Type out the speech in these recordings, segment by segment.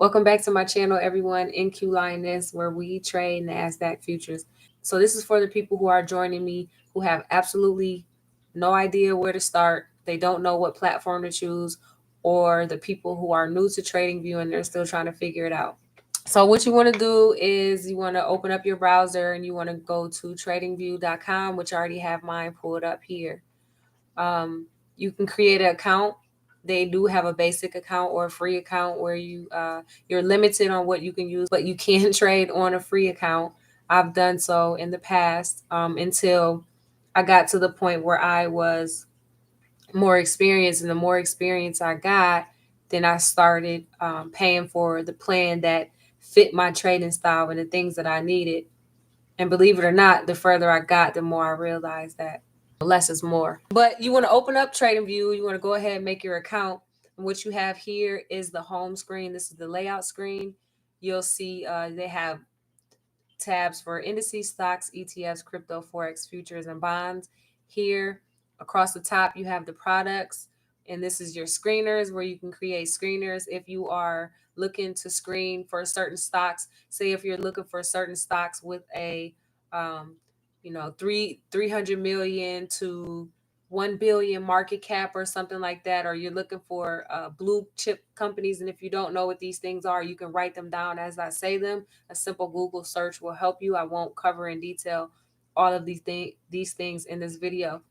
Welcome back to my channel, everyone. NQ Lioness, where we trade NASDAQ futures. So this is for the people who are joining me who have absolutely no idea where to start. They don't know what platform to choose, or the people who are new to TradingView and they're still trying to figure it out. So what you want to do is you want to open up your browser and you want to go to tradingview.com, which I already have mine pulled up here. You can create an account. They do have a basic account or a free account where you're limited on what you can use, but you can trade on a free account. I've done so in the past until I got to the point where I was more experienced, and the more experience I got, then I started paying for the plan that fit my trading style and the things that I needed. And believe it or not, the further I got, the more I realized that less is more. But you want to open up TradingView. You want to go ahead and make your account. And what you have here is the home screen. This is the layout screen. You'll see they have tabs for indices, stocks, ETFs, crypto, forex, futures, and bonds. Here across the top, you have the products. And this is your screeners, where you can create screeners if you are looking to screen for certain stocks. Say if you're looking for certain stocks with a 300 million to 1 billion market cap or something like that, or you're looking for blue chip companies. And if you don't know what these things are, you can write them down as I say them. A simple Google search will help you. I won't cover in detail all of these things in this video.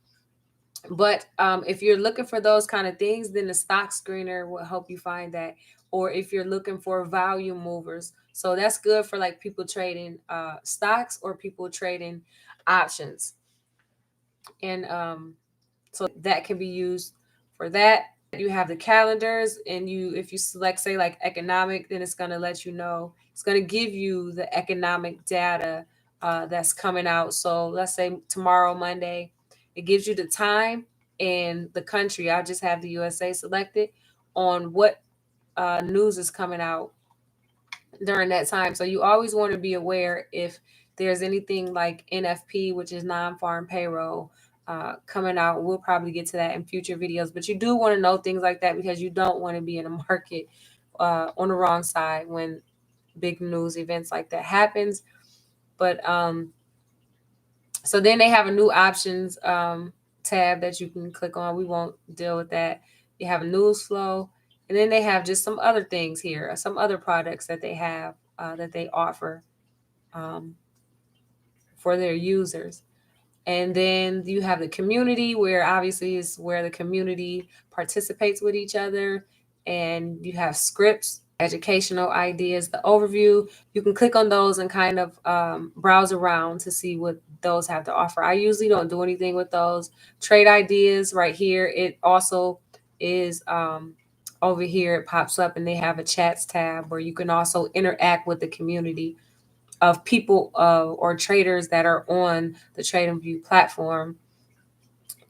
But if you're looking for those kind of things, then the stock screener will help you find that. Or if you're looking for volume movers, so that's good for like people trading stocks or people trading options. And so that can be used for that. You have the calendars, and if you select, say, like economic, then it's going to let you know, it's going to give you the economic data that's coming out. So let's say tomorrow, Monday, it gives you the time and the country. I just have the USA selected on what news is coming out during that time. So you always want to be aware if there's anything like NFP, which is non-farm payroll, coming out. We'll probably get to that in future videos, but you do want to know things like that because you don't want to be in a market on the wrong side when big news events like that happens. But so then they have a new options tab that you can click on. We won't deal with that. You have a news flow, and then they have just some other things here, some other products that they have that they offer for their users. And then you have the community, where obviously is where the community participates with each other. And you have scripts, educational ideas, the overview. You can click on those and kind of browse around to see what those have to offer. I usually don't do anything with those. Trade ideas right here. It also is over here. It pops up, and they have a chats tab where you can also interact with the community of people or traders that are on the TradingView platform.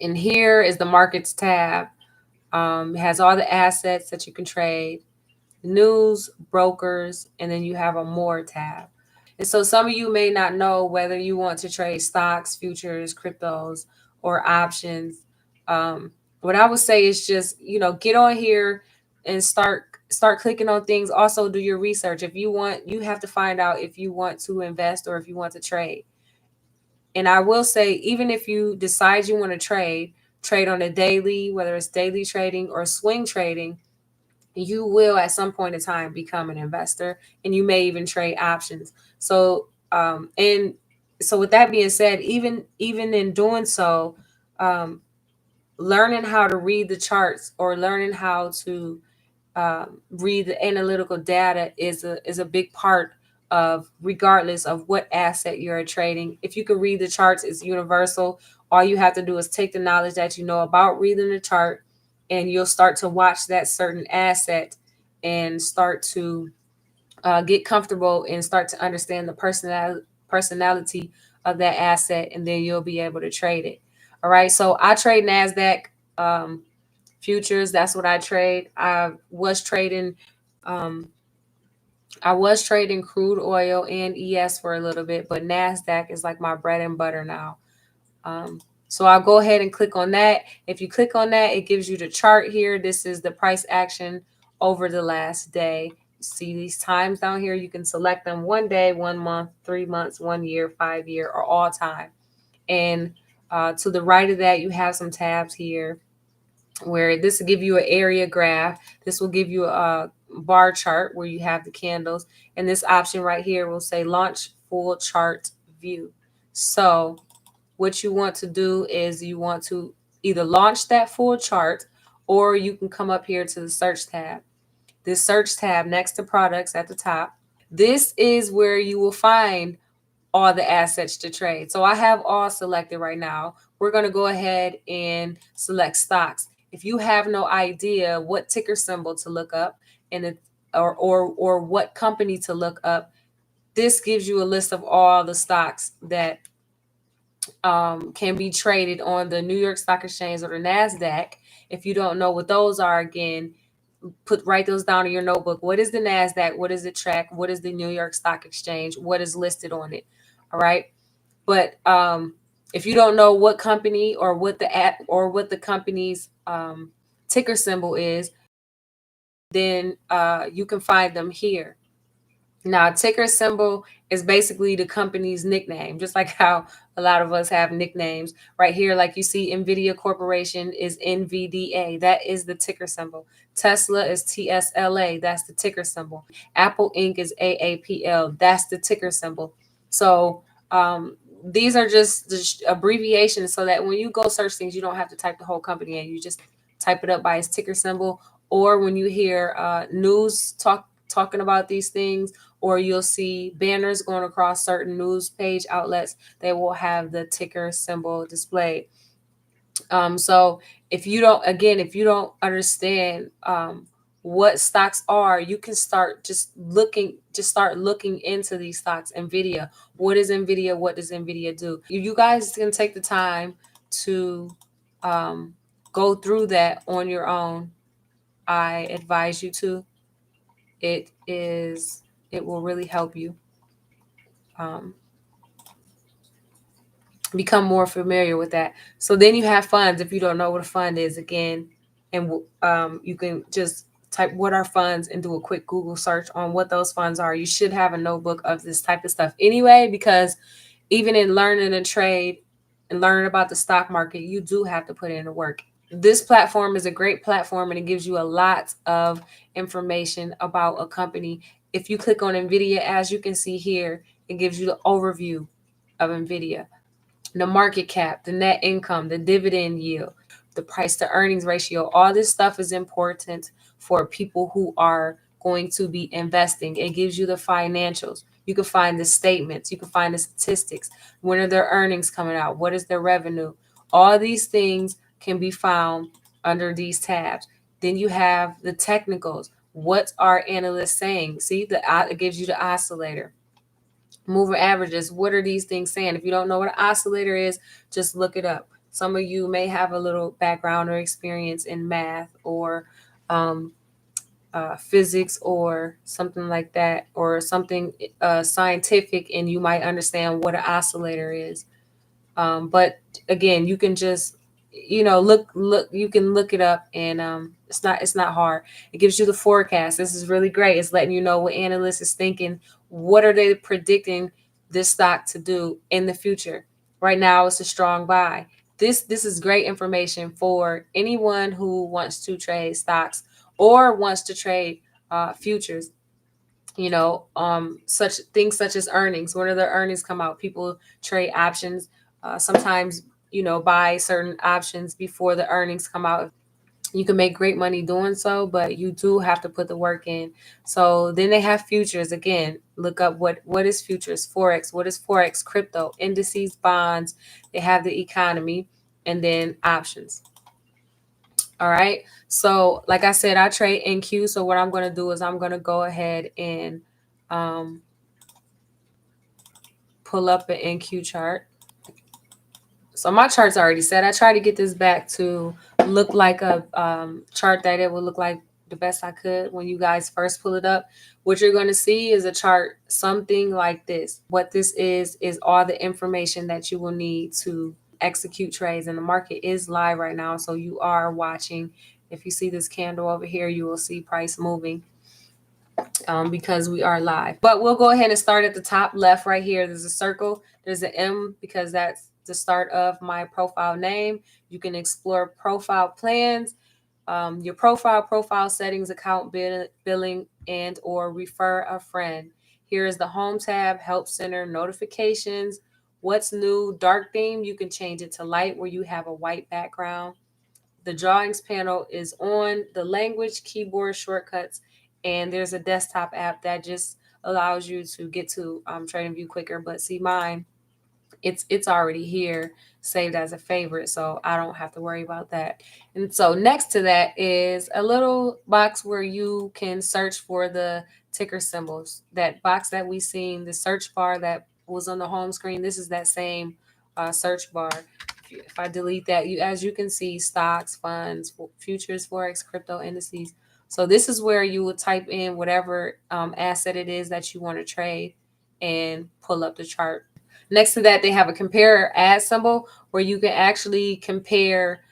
And here is the markets tab. It has all the assets that you can trade, news, brokers, and then you have a more tab. And so some of you may not know whether you want to trade stocks, futures, cryptos, or options. What I would say is just, get on here and start clicking on things. Also do your research. If you want, you have to find out if you want to invest or if you want to trade. And I will say, even if you decide you want to trade on a daily, whether it's daily trading or swing trading, you will at some point in time become an investor, and you may even trade options. So and so with that being said, even in doing so, learning how to read the charts or learning how to read the analytical data is a big part of, regardless of what asset you're trading. If you can read the charts, it's universal. All you have to do is take the knowledge that you know about reading the chart, and you'll start to watch that certain asset and start to get comfortable and start to understand the personality of that asset, and then you'll be able to trade it. All right, so I trade NASDAQ futures. That's what I trade. I was trading crude oil and ES for a little bit, but NASDAQ is like my bread and butter now. So I'll go ahead and click on that. If you click on that, it gives you the chart here. This is the price action over the last day. see these times down here. You can select them 1 day, 1 month, 3 months, 1 year, 5 year, or all time. And to the right of that, you have some tabs here where this will give you an area graph. This will give you a bar chart where you have the candles. And this option right here will say launch full chart view. So what you want to do is you want to either launch that full chart, or you can come up here to the search tab. This search tab next to products at the top. This is where you will find all the assets to trade. So I have all selected right now. We're going to go ahead and select stocks. If you have no idea what ticker symbol to look up and or what company to look up, this gives you a list of all the stocks that can be traded on the New York Stock Exchange or the NASDAQ. If you don't know what those are, again, write those down in your notebook. What is the NASDAQ? What does it track? What is the New York Stock Exchange? What is listed on it? All right. But if you don't know what company or what the company's ticker symbol is, then you can find them here. Now, ticker symbol is basically the company's nickname, just like how a lot of us have nicknames. Right here, like you see, NVIDIA Corporation is NVDA. That is the ticker symbol. Tesla is TSLA. That's the ticker symbol. Apple Inc. is AAPL. That's the ticker symbol. So these are just abbreviations so that when you go search things, you don't have to type the whole company in. You just type it up by its ticker symbol. Or when you hear news talking about these things, or you'll see banners going across certain news page outlets, they will have the ticker symbol displayed. So if you don't understand what stocks are, you can start looking into these stocks. NVIDIA, what is NVIDIA? What does NVIDIA do? You guys can take the time to go through that on your own. I advise you to. It will really help you become more familiar with that. So then you have funds. If you don't know what a fund is, again, and you can just type what are funds and do a quick Google search on what those funds are. You should have a notebook of this type of stuff anyway, because even in learning a trade and learning about the stock market, you do have to put in the work. This platform is a great platform, and it gives you a lot of information about a company. If you click on NVIDIA, as you can see here, it gives you the overview of NVIDIA, the market cap, the net income, the dividend yield, the price to earnings ratio. All this stuff is important for people who are going to be investing. It gives you the financials. You can find the statements. You can find the statistics. When are their earnings coming out? What is their revenue? All these things can be found under these tabs. Then you have the technicals. What are analysts saying? See, it gives you the oscillator. Moving averages. What are these things saying? If you don't know what an oscillator is, just look it up. Some of you may have a little background or experience in math or physics or something like that, or something scientific, and you might understand what an oscillator is. But again, you can just look you can look it up, and it's not hard. It gives you the forecast. This is really great. It's letting you know what analysts is thinking. What are they predicting this stock to do in the future? Right now it's a strong buy. This is great information for anyone who wants to trade stocks or wants to trade futures. Such things such as earnings. When are the earnings come out? People trade options. Sometimes, buy certain options before the earnings come out. You can make great money doing so, but you do have to put the work in. So then they have futures. Again, look up what is futures, Forex. What is Forex? Crypto, indices, bonds. They have the economy, and then options. All right. So like I said, I trade NQ. So what I'm going to do is I'm going to go ahead and pull up an NQ chart. So my chart's already set. I try to get this back to look like a chart that it would look like the best I could when you guys first pull it up. What you're going to see is a chart something like this. What this is all the information that you will need to execute trades. And the market is live right now, so you are watching. If you see this candle over here, you will see price moving. because we are live. But we'll go ahead and start at the top left right here. There's a circle. There's an M because that's the start of my profile name. You can explore profile plans, your profile settings, account billing, and or refer a friend. Here is the home tab, help center, notifications. What's new? Dark theme. You can change it to light where you have a white background. The drawings panel is on, the language, keyboard shortcuts, and there's a desktop app that just allows you to get to TradingView quicker. But see, mine, it's already here saved as a favorite, so I don't have to worry about that. And so next to that is a little box where you can search for the ticker symbols. That box that we seen, the search bar that was on the home screen, this is that same search bar. If I delete that, you, as you can see, stocks, funds, futures, forex, crypto, indices. So this is where you would type in whatever asset it is that you want to trade and pull up the chart. Next to that, they have a compare add symbol where you can actually compare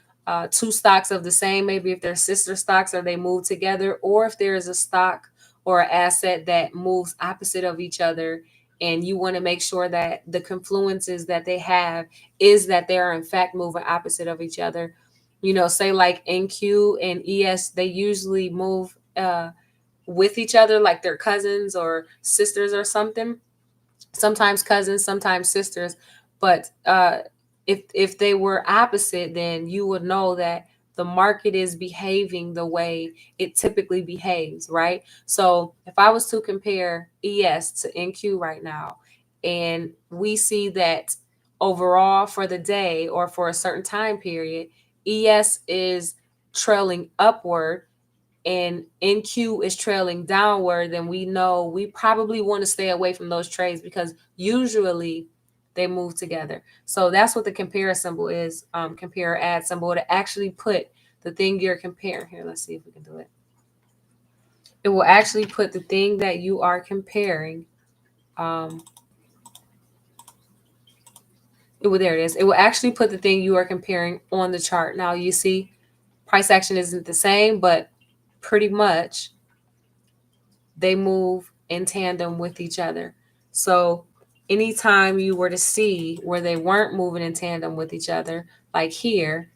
two stocks of the same, maybe if they're sister stocks or they move together, or if there is a stock or an asset that moves opposite of each other. And you want to make sure that the confluences that they have is that they are in fact moving opposite of each other. You know, say like NQ and ES, they usually move with each other like they're cousins or sisters or something, sometimes cousins, sometimes sisters. But if they were opposite, then you would know that the market is behaving the way it typically behaves, right? So if I was to compare ES to NQ right now, and we see that overall for the day or for a certain time period, ES is trailing upward and NQ is trailing downward, then we know we probably want to stay away from those trades because usually they move together. So that's what the compare symbol is, compare add symbol, to actually put the thing you're comparing. Here, let's see if we can do it. It will actually put the thing that you are comparing. There it is. It will actually put the thing you are comparing on the chart. Now you see price action isn't the same, but pretty much they move in tandem with each other. So anytime you were to see where they weren't moving in tandem with each other, like here,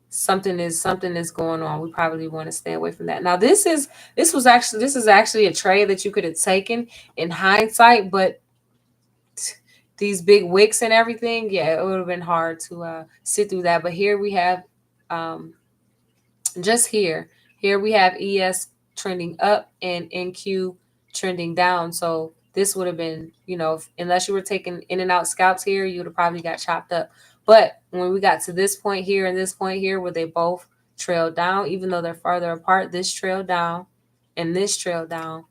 something is going on. We probably want to stay away from that. Now this is actually a trade that you could have taken in hindsight, but these big wicks and everything, yeah, it would have been hard to sit through that. But here we have just here we have ES trending up and NQ trending down. So this would have been, unless you were taking in and out scalps here, you would have probably got chopped up. But when we got to this point here and this point here where they both trailed down, even though they're farther apart, this trailed down and this trailed down,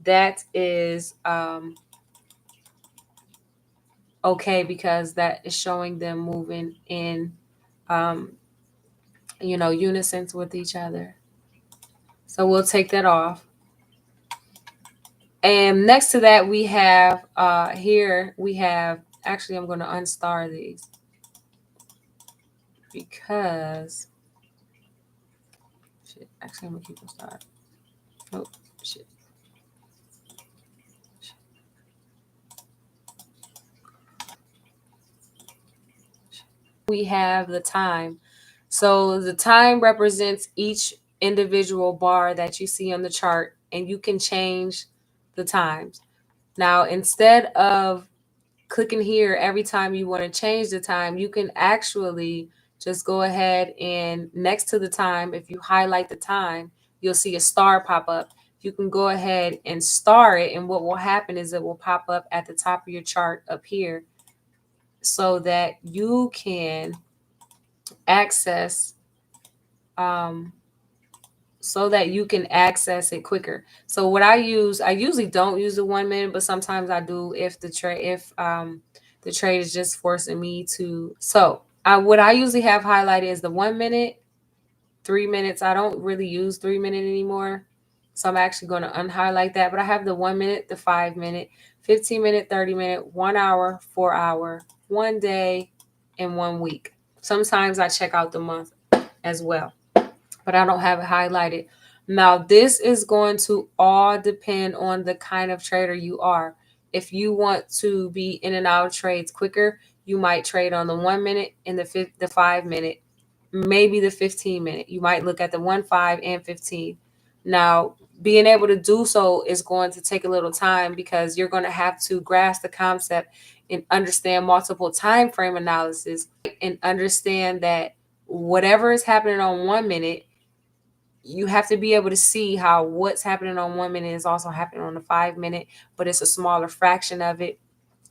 that is okay, because that is showing them moving in unison with each other. So we'll take that off. And next to that, we have here we have, actually I'm going to unstar these because shit, actually I'm going to keep them starred. Oh shit. We have the time. So the time represents each individual bar that you see on the chart, and you can change the times. Now, instead of clicking here every time you want to change the time, you can actually just go ahead and next to the time, if you highlight the time, you'll see a star pop up. You can go ahead and star it, and what will happen is it will pop up at the top of your chart up here so that you can access it quicker. So what I usually don't use the 1 minute, but sometimes I do if the trade is just forcing me to. So what I usually have highlighted is the 1 minute, 3 minutes. I don't really use 3 minute anymore, so I'm actually going to unhighlight that. But I have the 1 minute, the 5 minute, 15 minute, 30 minute, 1 hour, 4 hour, 1 day, and 1 week. Sometimes I check out the month as well, but I don't have it highlighted. Now, this is going to all depend on the kind of trader you are. If you want to be in and out of trades quicker, you might trade on the 1 minute and the 5 minute, maybe the 15 minute. You might look at the 1, 5, and 15. Now, being able to do so is going to take a little time because you're going to have to grasp the concept and understand multiple time frame analysis and understand that whatever is happening on 1 minute, you have to be able to see how what's happening on 1 minute is also happening on the 5 minute, but it's a smaller fraction of it.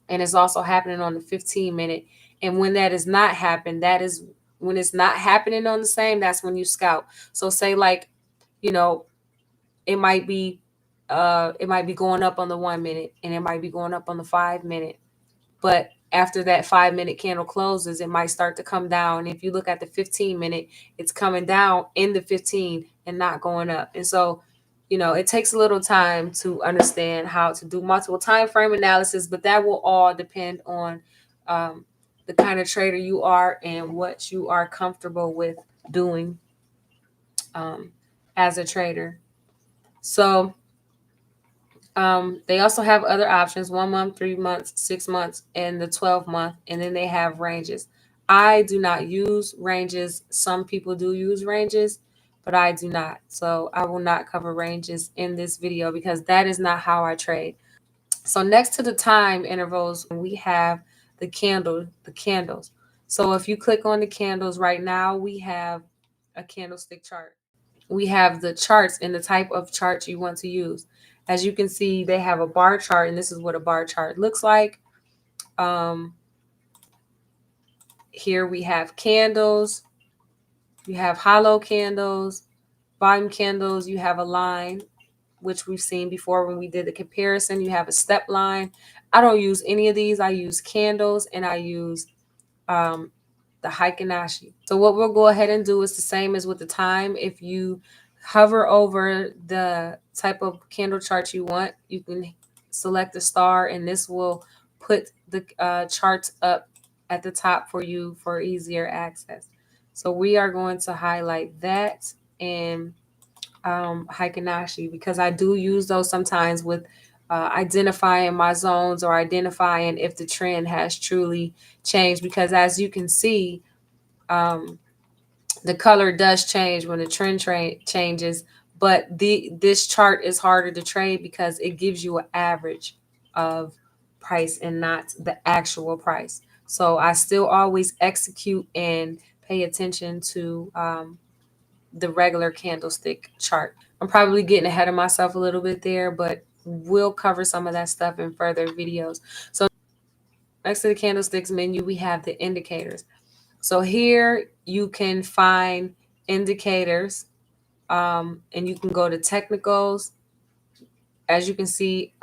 And it's also happening on the 15 minute. And when that is not happening, that is when it's not happening on the same, that's when you scout. So say like, you know, it might be going up on the 1 minute and it might be going up on the 5 minute. But after that 5 minute candle closes, it might start to come down. If you look at the 15 minute, it's coming down in the 15 and not going up. And so, it takes a little time to understand how to do multiple time frame analysis, but that will all depend on the kind of trader you are and what you are comfortable with doing as a trader. So they also have other options: 1 month, 3 months, 6 months, and the 12 month. And then they have ranges. I do not use ranges. Some people do use ranges, but I do not. So I will not cover ranges in this video because that is not how I trade. So next to the time intervals, we have the candles. So if you click on the candles right now, we have a candlestick chart. We have the charts and the type of chart you want to use. As you can see, they have a bar chart, and this is what a bar chart looks like. Here we have candles. You have hollow candles, volume candles. You have a line, which we've seen before when we did the comparison. You have a step line. I don't use any of these. I use candles and I use the Hikinashi. So what we'll go ahead and do is the same as with the time. If you hover over the type of candle chart you want, you can select the star, and this will put the charts up at the top for you for easier access. So we are going to highlight that and Hikinashi because I do use those sometimes with identifying my zones or identifying if the trend has truly changed, because as you can see, the color does change when the trend changes, but this chart is harder to trade because it gives you an average of price and not the actual price. So I still always execute and pay attention to the regular candlestick chart. I'm probably getting ahead of myself a little bit there, but we'll cover some of that stuff in further videos. So next to the candlesticks menu, we have the indicators. So here you can find indicators, and you can go to technicals. As you can see,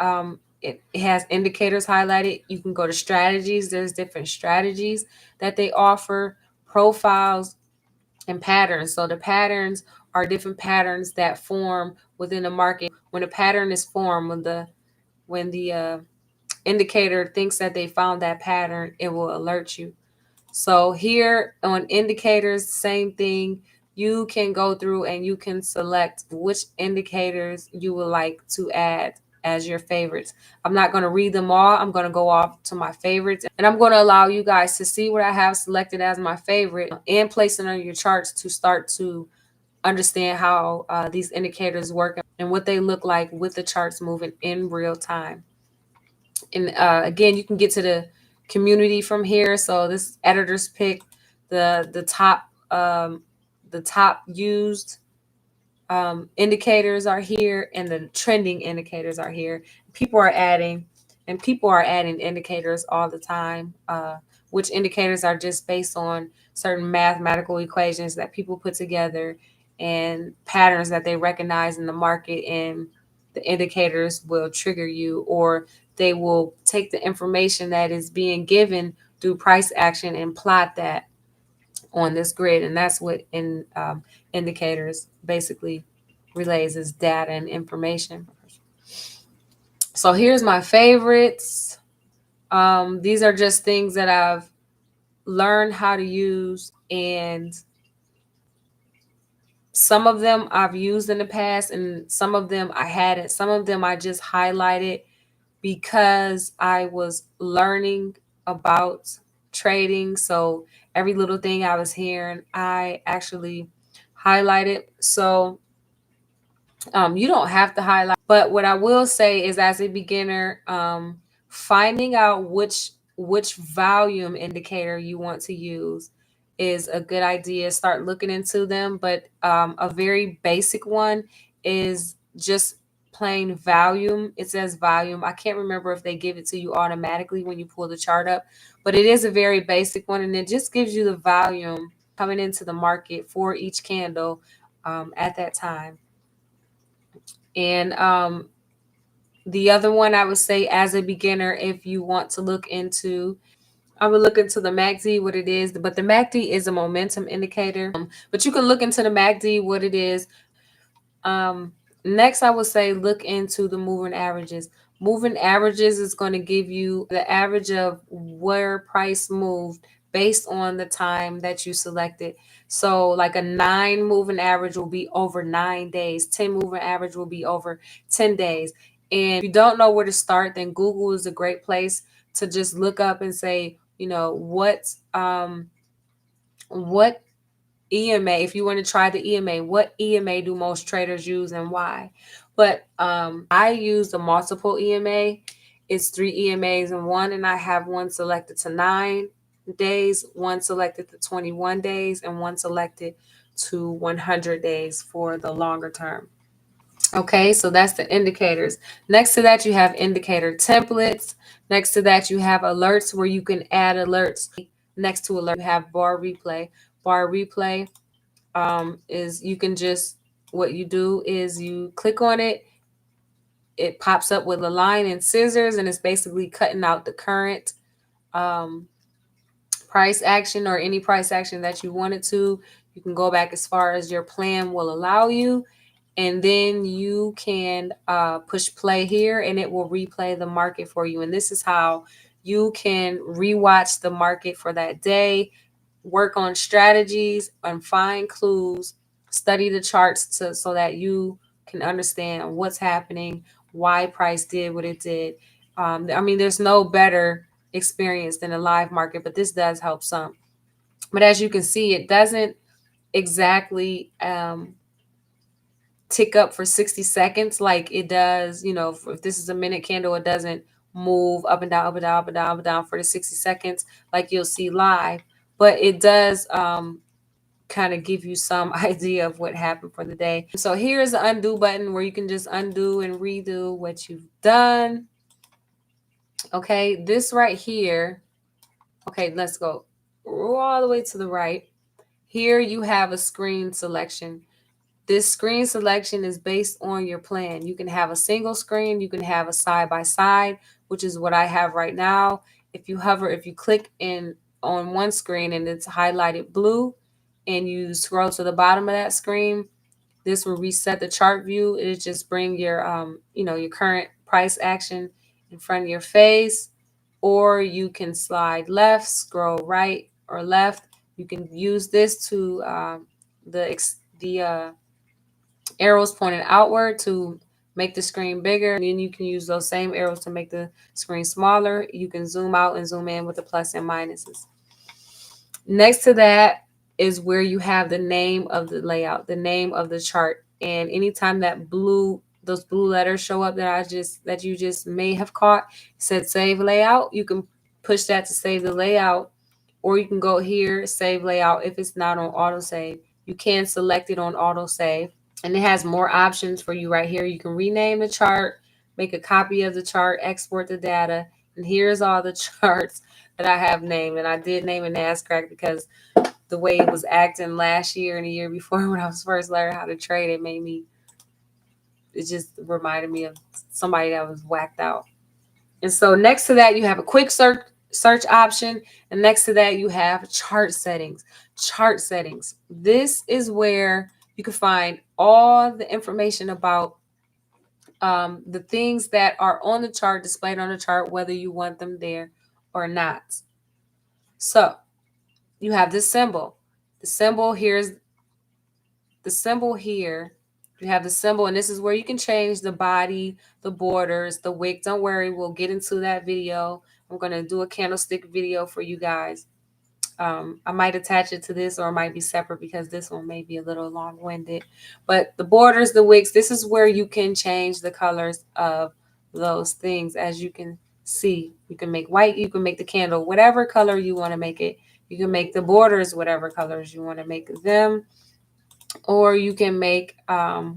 it has indicators highlighted. You can go to strategies. There's different strategies that they offer, profiles, and patterns. So the patterns are different patterns that form within the market. When a pattern is formed, when the indicator thinks that they found that pattern, it will alert you. So here on indicators, same thing. You can go through and you can select which indicators you would like to add as your favorites. I'm not going to read them all. I'm going to go off to my favorites, and I'm going to allow you guys to see what I have selected as my favorite and place it on your charts to start to understand how these indicators work and what they look like with the charts moving in real time. And again, you can get to the community from here. So this editor's pick, the top used indicators are here, and the trending indicators are here. People are adding indicators all the time, which indicators are just based on certain mathematical equations that people put together and patterns that they recognize in the market, and the indicators will trigger you, or they will take the information that is being given through price action and plot that on this grid. And that's what indicators basically relays, is data and information. So here's my favorites. These are just things that I've learned how to use and Some of them I've used in the past, and some of them I hadn't. Some of them I just highlighted because I was learning about trading. So every little thing I was hearing, I actually highlighted. So you don't have to highlight, but what I will say is, as a beginner, finding out which volume indicator you want to use is a good idea. Start looking into them, but a very basic one is just plain volume. It says volume. I can't remember if they give it to you automatically when you pull the chart up, but it is a very basic one, and it just gives you the volume coming into the market for each candle at that time. And the other one I would say, as a beginner, if you want to look into, I would look into the MACD, what it is. But the MACD is a momentum indicator. But you can look into the MACD, what it is. Next, I would say look into the moving averages. Moving averages is going to give you the average of where price moved based on the time that you selected. So like a 9 moving average will be over 9 days. 10 moving average will be over 10 days. And if you don't know where to start, then Google is a great place to just look up and say, what EMA, if you want to try the EMA, what EMA do most traders use and why? But I use the multiple EMA. It's 3 EMAs in one, and I have one selected to 9 days, one selected to 21 days, and one selected to 100 days for the longer term. Okay, so that's the indicators. Next to that, you have indicator templates. Next to that, you have alerts where you can add alerts. Next to alert, you have bar replay. Bar replay is you can just, what you do is you click on it. It pops up with a line and scissors, and it's basically cutting out the current price action or any price action that you wanted to. You can go back as far as your plan will allow you, and then you can push play here, and it will replay the market for you. And this is how you can rewatch the market for that day, work on strategies and find clues, study the charts so that you can understand what's happening, why price did what it did. I mean, there's no better experience than a live market, but this does help some. But as you can see, it doesn't exactly tick up for 60 seconds like it does. If this is a minute candle, it doesn't move up and down, up and down, up and down, up and down for the 60 seconds like you'll see live. But it does kind of give you some idea of what happened for the day. So here's the undo button where you can just undo and redo what you've done. Okay, this right here. Okay, let's go all the way to the right. Here you have a screen selection. This screen selection is based on your plan. You can have a single screen, you can have a side by side, which is what I have right now. If you click in on one screen and it's highlighted blue and you scroll to the bottom of that screen, this will reset the chart view. It just bring your your current price action in front of your face, or you can slide left, scroll right or left. You can use this to the arrows pointing outward to make the screen bigger. And then you can use those same arrows to make the screen smaller. You can zoom out and zoom in with the plus and minuses. Next to that is where you have the name of the layout, the name of the chart. And anytime those blue letters show up that you just may have caught, said save layout, you can push that to save the layout, or you can go here, save layout. If it's not on autosave, you can select it on autosave. And it has more options for you right here. You can rename the chart, make a copy of the chart, export the data. And here's all the charts that I have named. And I did name a NASDAQ because the way it was acting last year and the year before when I was first learning how to trade, it just reminded me of somebody that was whacked out. And so next to that, you have a quick search option. And next to that, you have chart settings. Chart settings. This is where you can find all the information about the things that are on the chart, displayed on the chart, whether you want them there or not. So you have this symbol. The symbol, here's the symbol here, you have the symbol, and this is where you can change the body, the borders, the wick. Don't worry, we'll get into that video. I'm going to do a candlestick video for you guys. I might attach it to this, or it might be separate because this one may be a little long-winded. But the borders, the wicks, this is where you can change the colors of those things. As you can see, you can make white, you can make the candle whatever color you want to make it. You can make the borders whatever colors you want to make them, or you can make the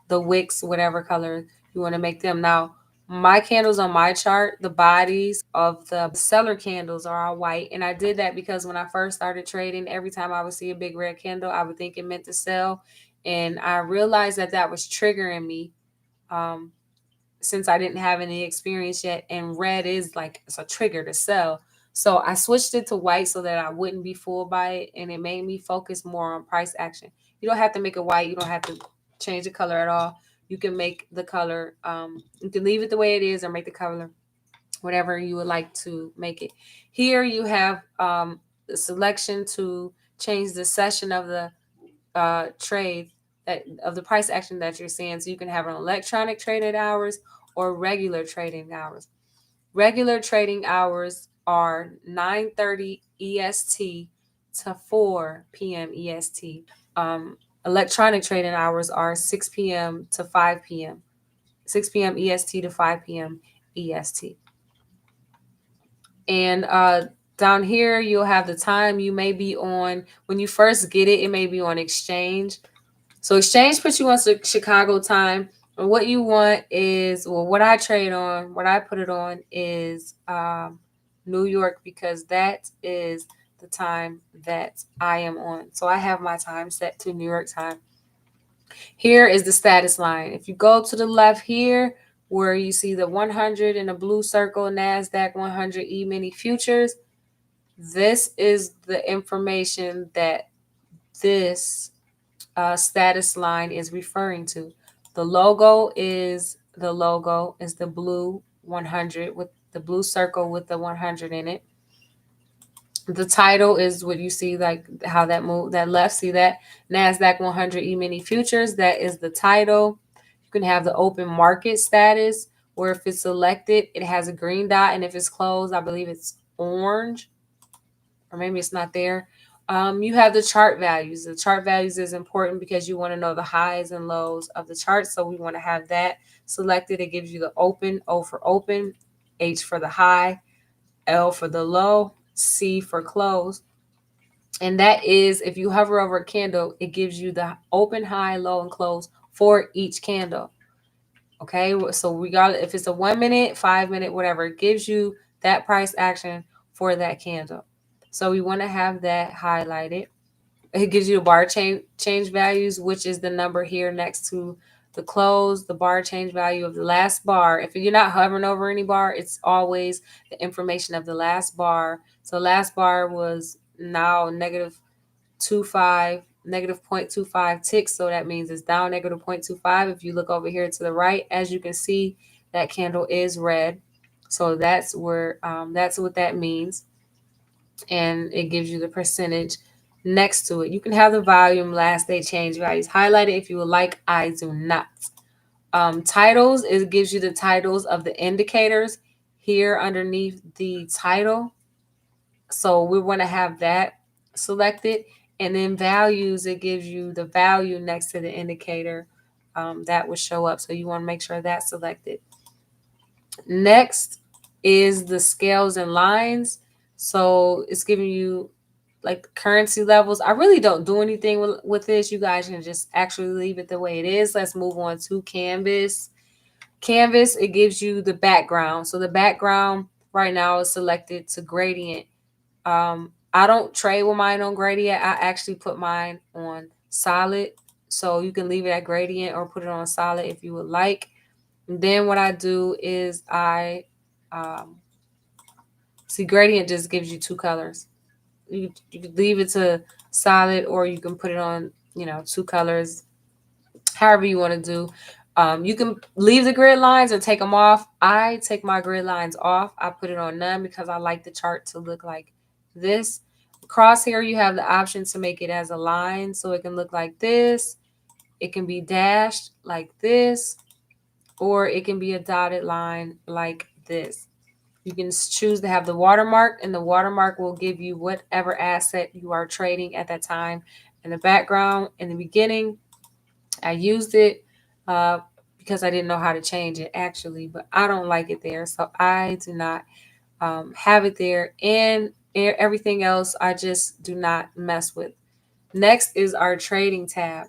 wicks whatever color you want to make them. Now, my candles on my chart, the bodies of the seller candles are all white. And I did that because when I first started trading, every time I would see a big red candle, I would think it meant to sell. And I realized that that was triggering me, um, since I didn't have any experience yet. And red is like, it's a trigger to sell. So I switched it to white so that I wouldn't be fooled by it. And it made me focus more on price action. You don't have to make it white. You don't have to change the color at all. You can make the color, you can leave it the way it is or make the color whatever you would like to make it. Here you have the selection to change the session of the trade, that of the price action that you're seeing. So you can have an electronic trading hours or regular trading hours. Regular trading hours are 9:30 EST to 4 p.m. EST. Electronic trading hours are 6 p.m. to 5 p.m. 6 p.m. EST to 5 p.m. EST. And down here, you'll have the time you may be on. When you first get it, it may be on exchange. So exchange puts you on Chicago time. And what you want is, well, what I trade on, what I put it on is New York, because that is the time that I am on. So I have my time set to New York time. Here is the status line. If you go to the left here, where you see the 100 in the blue circle, NASDAQ 100 E-mini futures, this is the information that this status line is referring to. The logo is the blue 100 with the blue circle with the 100 in it. The title is what you see, like how that move, that left, see that NASDAQ 100 E-mini futures, that is the title. You can have the open market status, where if it's selected, it has a green dot, and if it's closed, I believe it's orange, or maybe it's not there. You have the chart values. The chart values is important because you want to know the highs and lows of the chart. So we want to have that selected. It gives you the open, O for open, H for the high, L for the low, C for close. And that is, if you hover over a candle, it gives you the open, high, low, and close for each candle. Okay, so regardless if it's a 1 minute, 5 minute, whatever, it gives you that price action for that candle. So we want to have that highlighted. It gives you the bar change values, which is the number here next to the close, the bar change value of the last bar. If you're not hovering over any bar, it's always the information of the last bar. So last bar was now negative 0.25 ticks. So that means it's down negative 0.25. If you look over here to the right, as you can see, that candle is red. So that's where that's what that means. And it gives you the percentage next to it. You can have the volume, last day change values highlighted if you would like. I do not. Titles, it gives you the titles of the indicators here underneath the title. So we want to have that selected. And then values, it gives you the value next to the indicator that will show up. So you want to make sure that's selected. Next is the scales and lines. So it's giving you like currency levels. I really don't do anything with this. You guys can just actually leave it the way it is. Let's move on to Canvas. Canvas, it gives you the background. So the background right now is selected to gradient. I don't trade with mine on gradient. I actually put mine on solid. So you can leave it at gradient or put it on solid if you would like. And then what I do is I see gradient just gives you two colors. You can leave it to solid, or you can put it on, two colors, however you want to do. You can leave the grid lines or take them off. I take my grid lines off. I put it on none because I like the chart to look like this. crosshair, you have the option to make it as a line, so it can look like this. It can be dashed like this, or it can be a dotted line like this. You can choose to have the watermark, and the watermark will give you whatever asset you are trading at that time. In the background, in the beginning, I used it because I didn't know how to change it actually, but I don't like it there, so I do not have it there. And everything else, I just do not mess with. Next is our trading tab.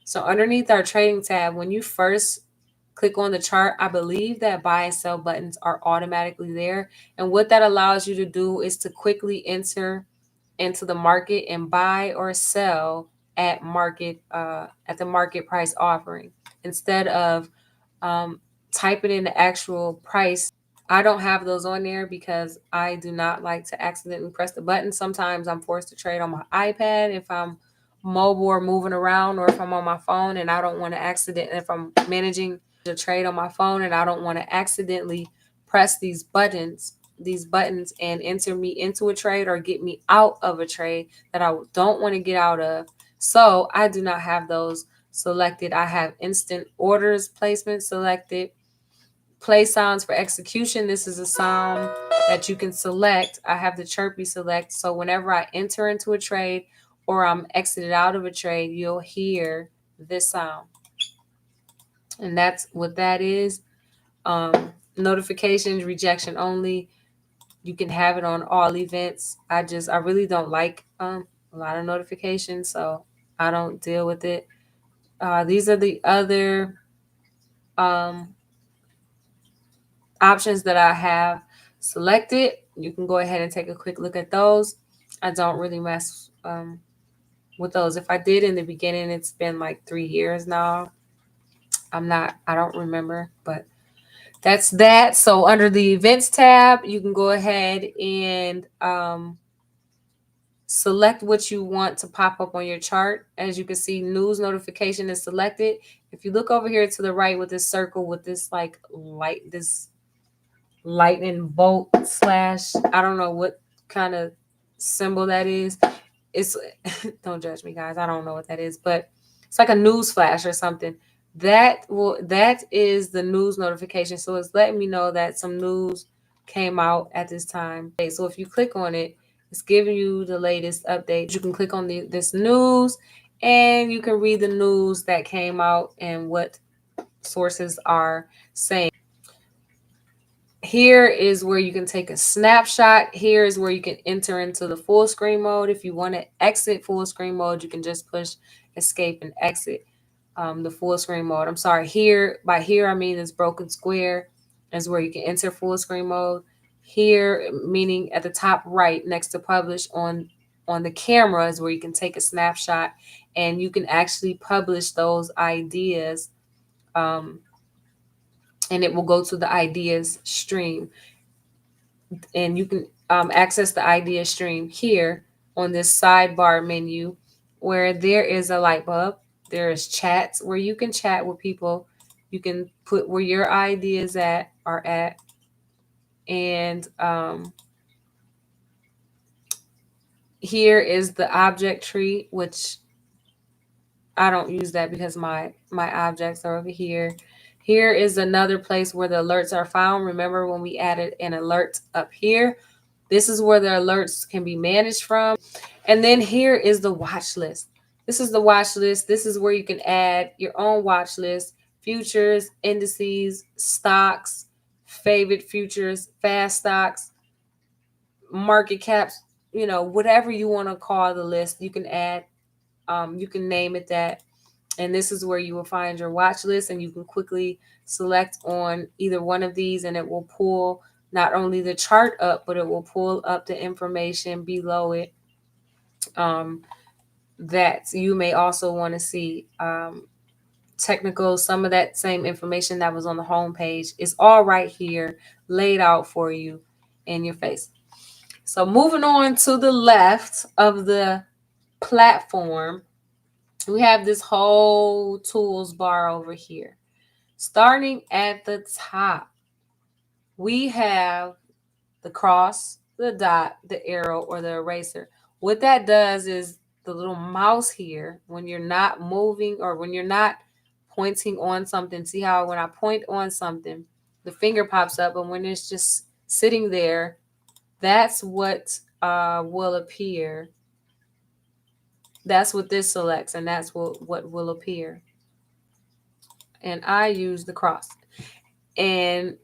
So underneath our trading tab, when you first click on the chart, I believe that buy and sell buttons are automatically there. And what that allows you to do is to quickly enter into the market and buy or sell at the market price offering instead of typing in the actual price. I don't have those on there because I do not like to accidentally press the button. Sometimes I'm forced to trade on my iPad if I'm mobile or moving around, or if I'm on my phone and I don't want to if I'm managing the trade on my phone and I don't want to accidentally press these buttons and enter me into a trade or get me out of a trade that I don't want to get out of. So I do not have those selected. I have instant orders placement selected. Play sounds for execution. This is a sound that you can select. I have the chirpy select. So whenever I enter into a trade or I'm exited out of a trade, you'll hear this sound. And that's what that is. Notifications, rejection only. You can have it on all events. I really don't like a lot of notifications, so I don't deal with it. These are the other options that I have selected. You can go ahead and take a quick look at those. I don't really mess with those. If I did in the beginning, it's been like 3 years now. I don't remember, but that's that. So under the events tab, you can go ahead and select what you want to pop up on your chart. As you can see, news notification is selected. If you look over here to the right with this circle with this like light, this lightning bolt slash, I don't know what kind of symbol that is. It's don't judge me, guys. I don't know what that is, but it's like a news flash or something. That is the news notification. So it's letting me know that some news came out at this time. So if you click on it, it's giving you the latest update. You can click on this news and you can read the news that came out and what sources are saying. Here is where you can take a snapshot. Here is where you can enter into the full screen mode. If you want to exit full screen mode, you can just push escape and exit the full screen mode. I'm sorry, by here I mean this broken square is where you can enter full screen mode. Here, meaning at the top right next to publish on the camera, is where you can take a snapshot and you can actually publish those ideas. And it will go to the ideas stream, and you can access the idea stream here on this sidebar menu where there is a light bulb. There is chats where you can chat with people. You can put where your ideas are at. And here is the object tree, which I don't use that because my objects are over here. Here is another place where the alerts are found. Remember when we added an alert up here? This is where the alerts can be managed from. And then here is the watch list. This is the watch list. This is where you can add your own watch list, futures, indices, stocks, favorite futures, fast stocks, market caps, whatever you want to call the list, you can add, you can name it that. And this is where you will find your watch list, and you can quickly select on either one of these and it will pull not only the chart up, but it will pull up the information below it that you may also want to see. Technical, some of that same information that was on the home page is all right here laid out for you in your face. So moving on to the left of the platform, we have this whole tools bar over here. Starting at the top, we have the cross, the dot, the arrow, or the eraser. What that does is the little mouse here, when you're not moving or when you're not pointing on something, see how when I point on something, the finger pops up, and when it's just sitting there, that's what will appear. That's what this selects, and that's what will appear. And I use the cross. And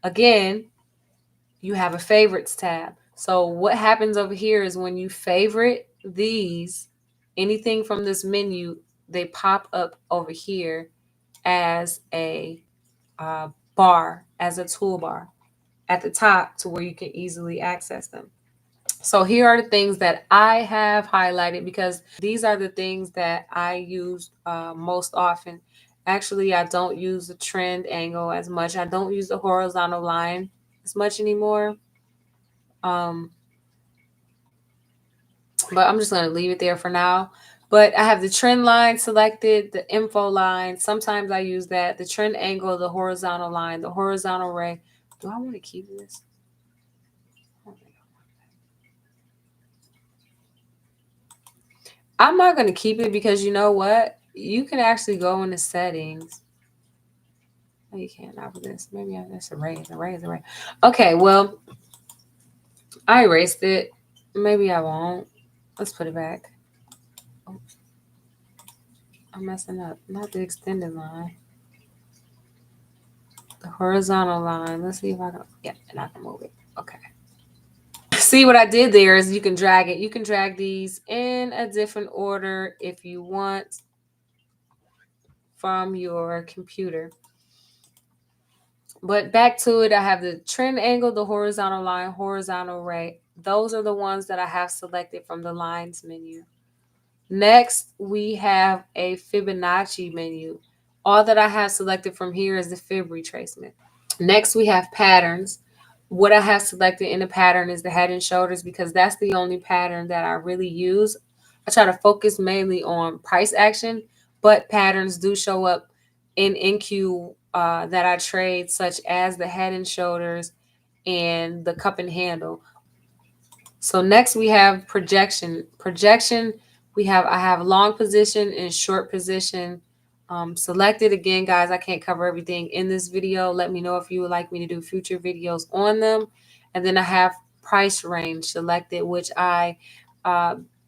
again, you have a favorites tab. So what happens over here is when you favorite these, anything from this menu, they pop up over here as a bar, as a toolbar at the top to where you can easily access them. So here are the things that I have highlighted because these are the things that I use most often. Actually, I don't use the trend angle as much. I don't use the horizontal line as much anymore. Um, but I'm just going to leave it there for now. But I have the trend line selected, the info line. Sometimes I use that. The trend angle, the horizontal line, the horizontal ray. Do I want to keep this? I'm not going to keep it because you know what? You can actually go into settings. No, you can't. Not with this. Maybe that's erase. Okay, well, I erased it. Maybe I won't. Let's put it back. Oh, I'm messing up. Not the extended line. The horizontal line. Let's see if I can. Yeah, and I can move it. Okay. See what I did there is you can drag it. You can drag these in a different order if you want from your computer. But back to it, I have the trend angle, the horizontal line, horizontal ray. Those are the ones that I have selected from the lines menu. Next, we have a Fibonacci menu. All that I have selected from here is the fib retracement. Next, we have patterns. What I have selected in the pattern is the head and shoulders because that's the only pattern that I really use. I try to focus mainly on price action, but patterns do show up in NQ that I trade, such as the head and shoulders and the cup and handle. So next we have projection. Projection, I have long position and short position selected. Again, guys, I can't cover everything in this video. Let me know if you would like me to do future videos on them. And then I have price range selected, which I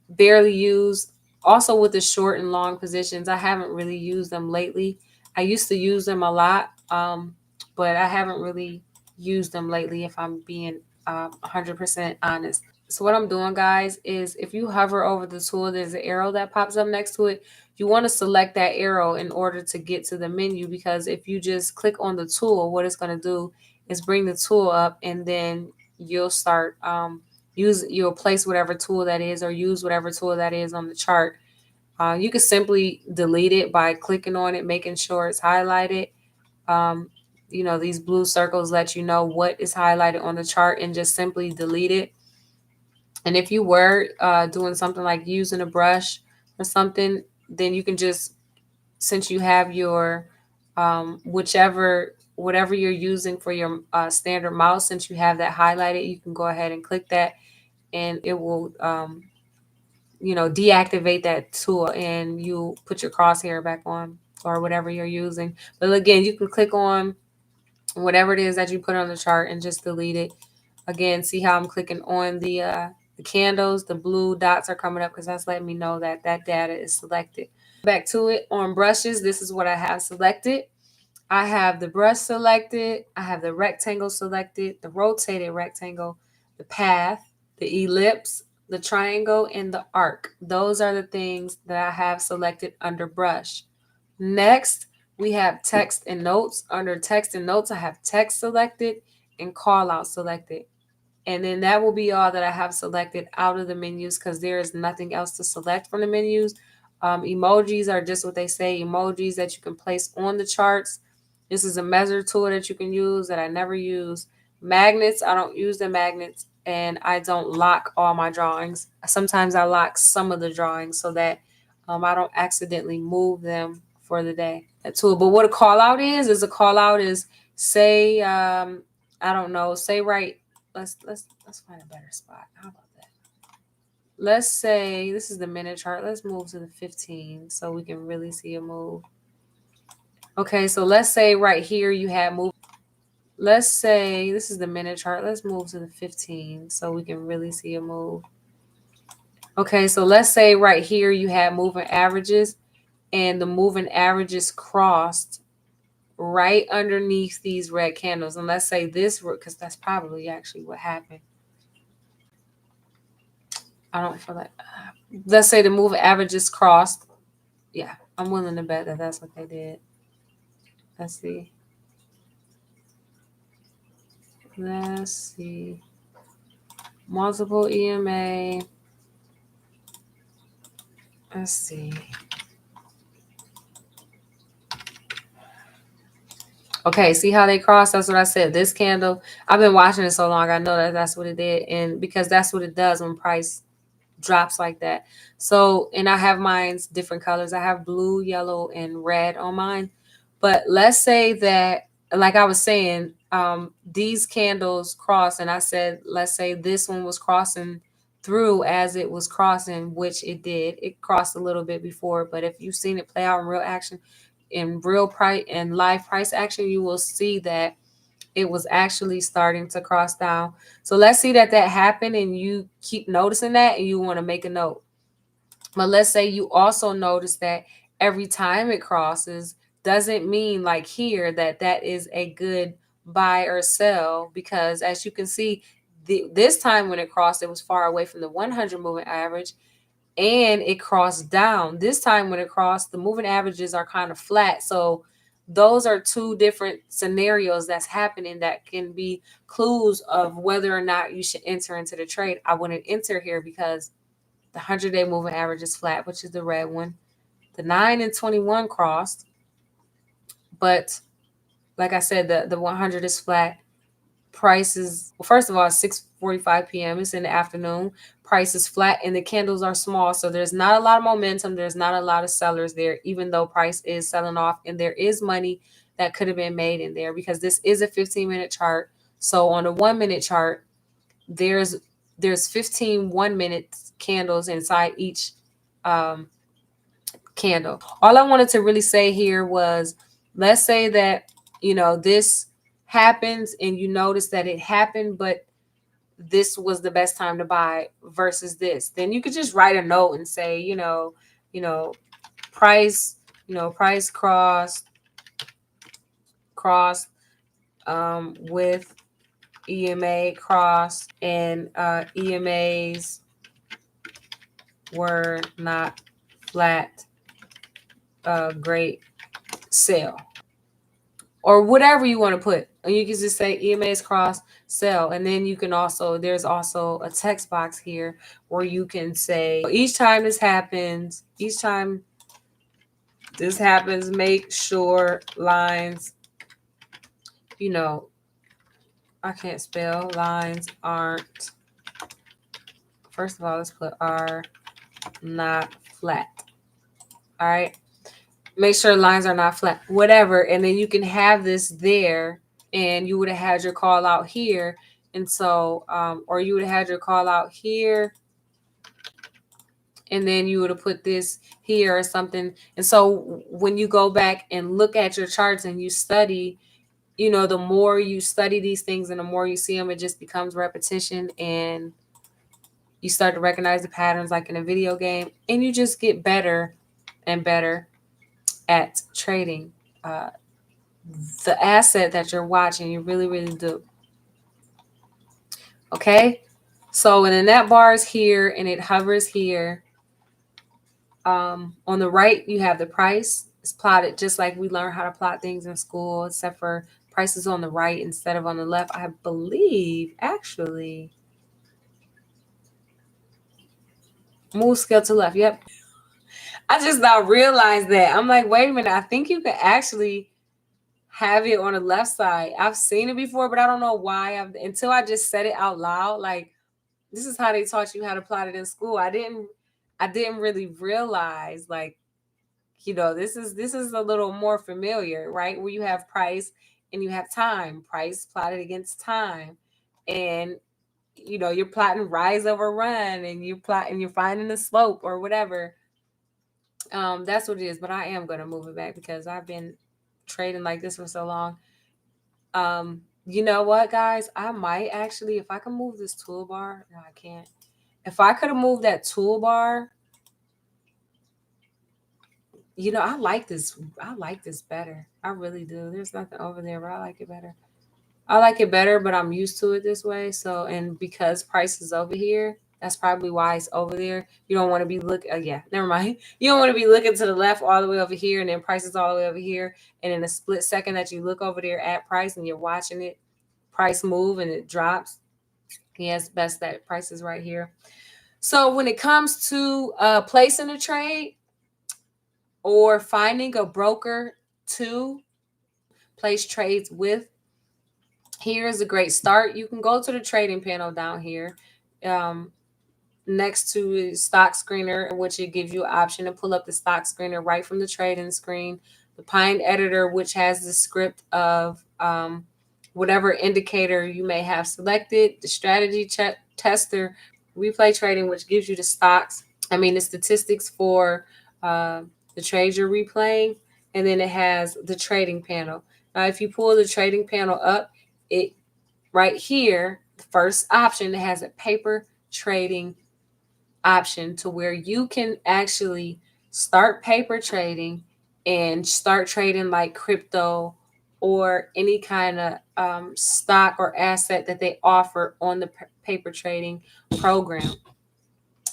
barely use. Also with the short and long positions, I haven't really used them lately. I used to use them a lot, but I haven't really used them lately, if I'm being 100% honest. So what I'm doing, guys, is if you hover over the tool, there's an arrow that pops up next to it. You want to select that arrow in order to get to the menu, because if you just click on the tool, what it's going to do is bring the tool up, and then you'll start you'll place whatever tool that is or use whatever tool that is on the chart. You can simply delete it by clicking on it, making sure it's highlighted. Um, these blue circles let you know what is highlighted on the chart, and just simply delete it. And if you were doing something like using a brush or something, then you can just, since you have your whatever you're using for your standard mouse, since you have that highlighted, you can go ahead and click that, and it will deactivate that tool, and you put your crosshair back on or whatever you're using. But again, you can click on whatever it is that you put on the chart and just delete it. Again, see how I'm clicking on the candles, the blue dots are coming up because that's letting me know that that data is selected. Back to it, on brushes, this is what I have selected. I have the brush selected, I have the rectangle selected, the rotated rectangle, the path, the ellipse, the triangle, and the arc. Those are the things that I have selected under brush. Next, we have text and notes. Under text and notes, I have text selected and call out selected. And then that will be all that I have selected out of the menus, because there is nothing else to select from the menus. Emojis are just what they say, emojis that you can place on the charts. This is a measure tool that you can use that I never use. Magnets, I don't use the magnets, and I don't lock all my drawings. Sometimes I lock some of the drawings so that I don't accidentally move them for the day. That tool. But what a call out is a call out is, say, I don't know, say right. Let's find a better spot. How about that? let's say this is the minute chart. Let's move to the 15 so we can really see a move. Okay, so let's say right here you had move. Let's say this is the minute chart. Let's move to the 15 so we can really see a move. Okay, so let's say right here you had moving averages, and the moving averages crossed right underneath these red candles. And let's say this, because that's probably actually what happened. I don't feel like, let's say the moving averages crossed. Yeah, I'm willing to bet that that's what they did. Let's see. Let's see. Multiple EMA. Let's see. Okay, see how they cross? That's what I said. This candle, I've been watching it so long, I know that that's what it did. And because that's what it does when price drops like that. So, and I have mine's different colors. I have blue, yellow, and red on mine. But let's say that, like I was saying, these candles cross, and I said, let's say this one was crossing through as it was crossing, which it did. It crossed a little bit before, but if you've seen it play out in real action, in real price and live price action, you will see that it was actually starting to cross down. So let's see that happened, and you keep noticing that, and you want to make a note. But let's say you also notice that every time it crosses doesn't mean like here that is a good buy or sell, because as you can see, this time when it crossed, it was far away from the 100 moving average, and it crossed down. This time when it crossed, the moving averages are kind of flat. So those are two different scenarios that's happening that can be clues of whether or not you should enter into the trade. I wouldn't enter here because the 100-day moving average is flat, which is the red one. The 9 and 21 crossed, but like I said, the 100 is flat. Price is, well, first of all, 6:45 p.m. It's in the afternoon. Price is flat and the candles are small, so there's not a lot of momentum. There's not a lot of sellers there, even though price is selling off, and there is money that could have been made in there because this is a 15-minute chart. So on a 1-minute chart, there's 15 1-minute candles inside each candle. All I wanted to really say here was, let's say that, this happens and you notice that it happened, but this was the best time to buy versus this. Then you could just write a note and say, price, price cross with EMA cross, and EMAs were not flat, great sale, or whatever you want to put. And you can just say EMA's cross sell. And then you can also, there's also a text box here where you can say, each time this happens, make sure lines, I can't spell, lines aren't, first of all, let's put are not flat. All right. Make sure lines are not flat, whatever. And then you can have this there, and you would have had your call out here. And so, or you would have had your call out here, and then you would have put this here or something. And so when you go back and look at your charts and you study, the more you study these things and the more you see them, it just becomes repetition, and you start to recognize the patterns like in a video game, and you just get better and better at trading the asset that you're watching. You really, really do. Okay. So, and then that bar is here and it hovers here. On the right, you have the price. It's plotted just like we learned how to plot things in school, except for prices on the right instead of on the left. I believe, actually. Move scale to left. Yep. I just now realized that. I'm like, wait a minute. I think you can actually have it on the left side. I've seen it before, but I don't know why. Until I just said it out loud. Like, this is how they taught you how to plot it in school. I didn't really realize, like, this is a little more familiar, right? Where you have price and you have time. Price plotted against time. And you're plotting rise over run, and you're finding the slope or whatever. That's what it is. But I am going to move it back because I've been trading like this for so long. You know what, guys? I might actually, if I can move this toolbar. No, I can't. If I could have moved that toolbar, I like this. I like this better. I really do. There's nothing over there, but I like it better. I like it better, but I'm used to it this way. So, and because price is over here, that's probably why it's over there. You don't want to be looking. Yeah, never mind. You don't want to be looking to the left all the way over here, and then price is all the way over here. And in a split second that you look over there at price and you're watching it, price move and it drops. Yeah, it's best that price is right here. So when it comes to placing a trade or finding a broker to place trades with, here's a great start. You can go to the trading panel down here, next to stock screener, in which it gives you an option to pull up the stock screener right from the trading screen. The Pine editor, which has the script of whatever indicator you may have selected. The strategy tester, replay trading, which gives you the the statistics for the trades you're replaying. And then it has the trading panel. Now, if you pull the trading panel up, it right here, the first option, it has a paper trading option to where you can actually start paper trading and start trading like crypto or any kind of stock or asset that they offer on the paper trading program.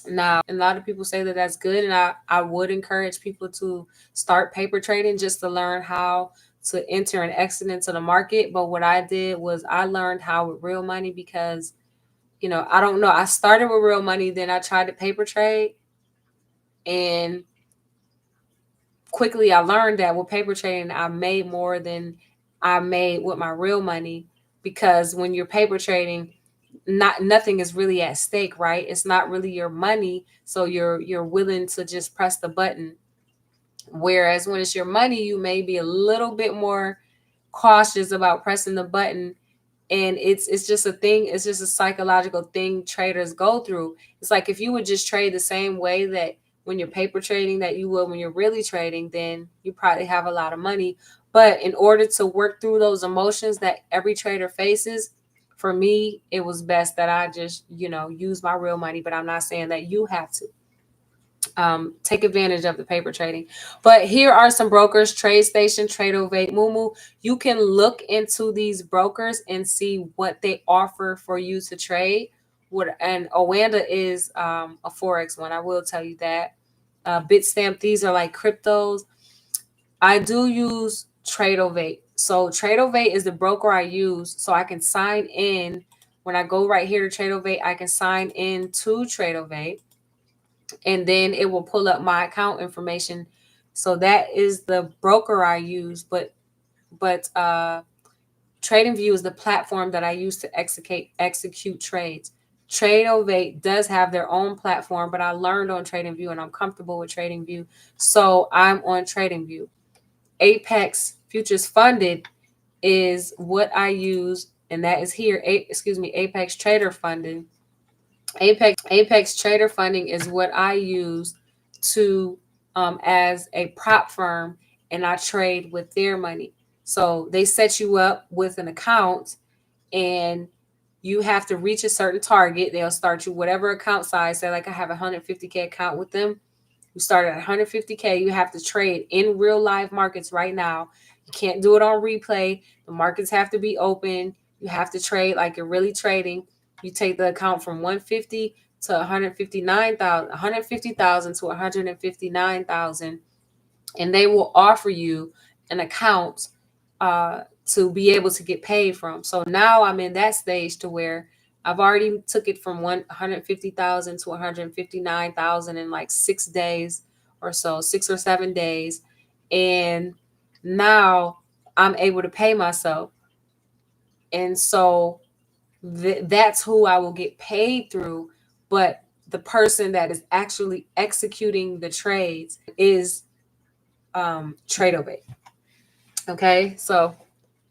Now, a lot of people say that that's good, and I would encourage people to start paper trading just to learn how to enter and exit into the market. But what I did was I learned how with real money because, I don't know. I started with real money, then I tried to paper trade, and quickly I learned that with paper trading, I made more than I made with my real money, because when you're paper trading, nothing is really at stake, right? It's not really your money, so you're willing to just press the button. Whereas when it's your money, you may be a little bit more cautious about pressing the button. And it's just a thing, it's just a psychological thing traders go through. It's like if you would just trade the same way that when you're paper trading that you would when you're really trading, then you probably have a lot of money. But in order to work through those emotions that every trader faces, for me, it was best that I just, use my real money. But I'm not saying that you have to. Take advantage of the paper trading. But here are some brokers: TradeStation, Tradeovate, Moomoo. You can look into these brokers and see what they offer for you to trade. And Oanda is a Forex one. I will tell you that. Bitstamp, these are like cryptos. I do use Tradeovate. So Tradeovate is the broker I use, so I can sign in. When I go right here to Tradeovate, I can sign in to Tradeovate, and then it will pull up my account information. So that is the broker I use, but Tradingview is the platform that I use to execute trades. Tradeovate does have their own platform, but I learned on Tradingview and I'm comfortable with Tradingview, so I'm on Tradingview. Apex Futures Funded is what I use, and that is here. Apex Trader Funding. Apex Trader Funding is what I use to as a prop firm, and I trade with their money. So they set you up with an account, and you have to reach a certain target. They'll start you whatever account size. Say like I have a 150K account with them. You start at 150K. You have to trade in real live markets right now. You can't do it on replay. The markets have to be open. You have to trade like you're really trading. You take the account from 150 to 159,000, 150,000 to 159,000, and they will offer you an account to be able to get paid from. So now I'm in that stage to where I've already took it from 150,000 to 159,000 in like 6 days or so, 6 or 7 days. And now I'm able to pay myself. And so that's who I will get paid through. But the person that is actually executing the trades is Tradeovate. Okay, so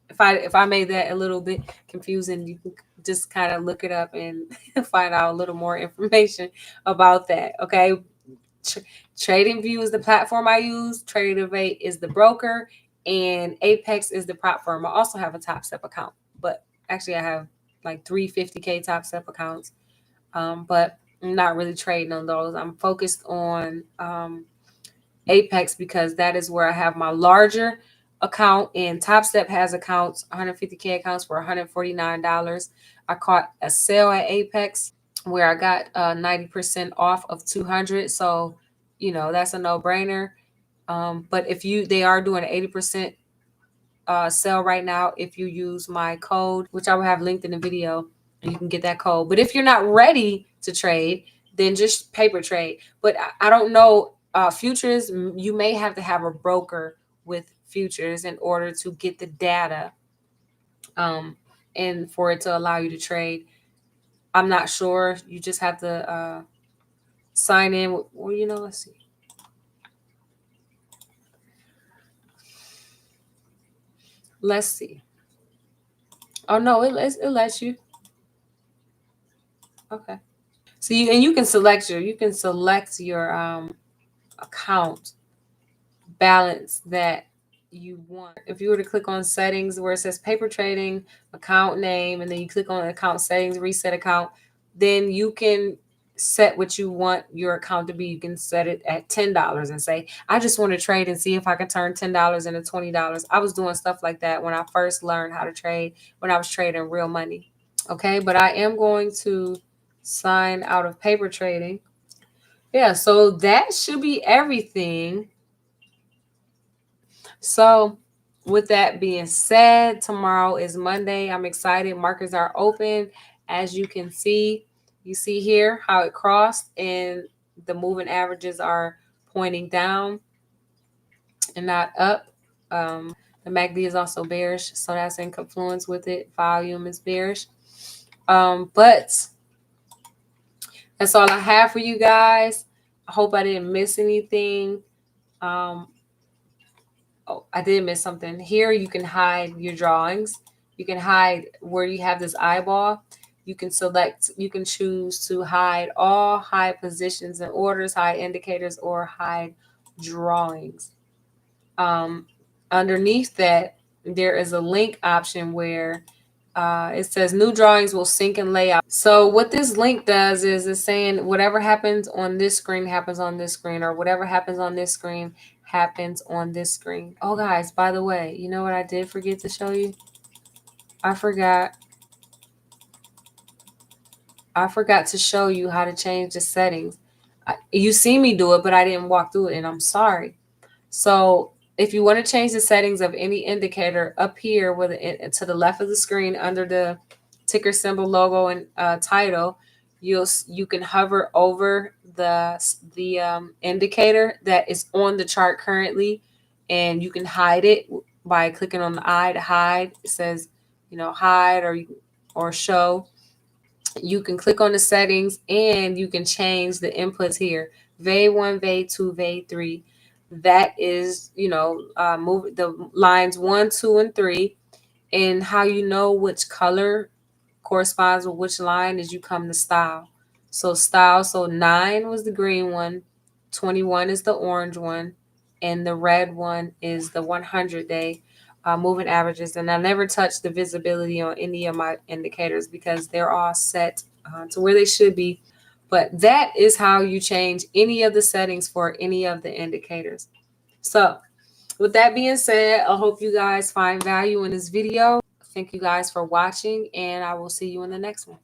If I made that a little bit confusing, you can just kind of look it up and find out a little more information about that. Okay. TradingView is the platform I use. Tradingview is the broker, and Apex is the prop firm. I also have a Top Step account, but actually I have like 350K Top Step accounts. But I'm not really trading on those. I'm focused on Apex because that is where I have my larger account, and Top Step has accounts, 150K accounts for $149. I caught a sale at Apex where I got 90% off of 200. So, that's a no-brainer. But they are doing an 80% sale right now if you use my code, which I will have linked in the video, and you can get that code. But if you're not ready to trade, then just paper trade. But I don't know, futures, you may have to have a broker with futures in order to get the data, and for it to allow you to trade. I'm not sure. You just have to sign in. Well, let's see. Let's see. Oh no, it lets you. Okay. So you can select your account balance that you want. If you were to click on settings where it says paper trading, account name, and then you click on account settings, reset account, then you can set what you want your account to be. You can set it at $10 and say, I just want to trade and see if I can turn $10 into $20. I was doing stuff like that when I first learned how to trade, when I was trading real money. Okay, but I am going to sign out of paper trading. Yeah, so that should be everything. So, with that being said, tomorrow is Monday. I'm excited. Markets are open. As you can see, you see here how it crossed, and the moving averages are pointing down and not up. The MACD is also bearish, so that's in confluence with it. Volume is bearish. But that's all I have for you guys. I hope I didn't miss anything. Um, oh, I did miss something. Here you can hide your drawings. You can hide where you have this eyeball. You can choose to hide all, hide positions and orders, hide indicators, or hide drawings. Underneath that, there is a link option where it says new drawings will sync and layout. So what this link does is it's saying whatever happens on this screen happens on this screen, or whatever happens on this screen happens on this screen. Oh, guys, by the way, you know what I did forget to show you? I forgot to show you how to change the settings. You see me do it, but I didn't walk through it, and I'm sorry. So if you want to change the settings of any indicator, up here to the left of the screen under the ticker symbol, logo, and title, you can hover over the indicator that is on the chart currently, and you can hide it by clicking on the eye to hide. It says, hide or show. You can click on the settings and you can change the inputs here. VA1, VA2, VA3. That is, move the lines 1, 2, and 3. And how you know which color corresponds with which line is you come to style. So 9 was the green one, 21 is the orange one, and the red one is the 100-day moving averages. And I never touch the visibility on any of my indicators because they're all set to where they should be. But that is how you change any of the settings for any of the indicators. So with that being said, I hope you guys find value in this video. Thank you guys for watching, and I will see you in the next one.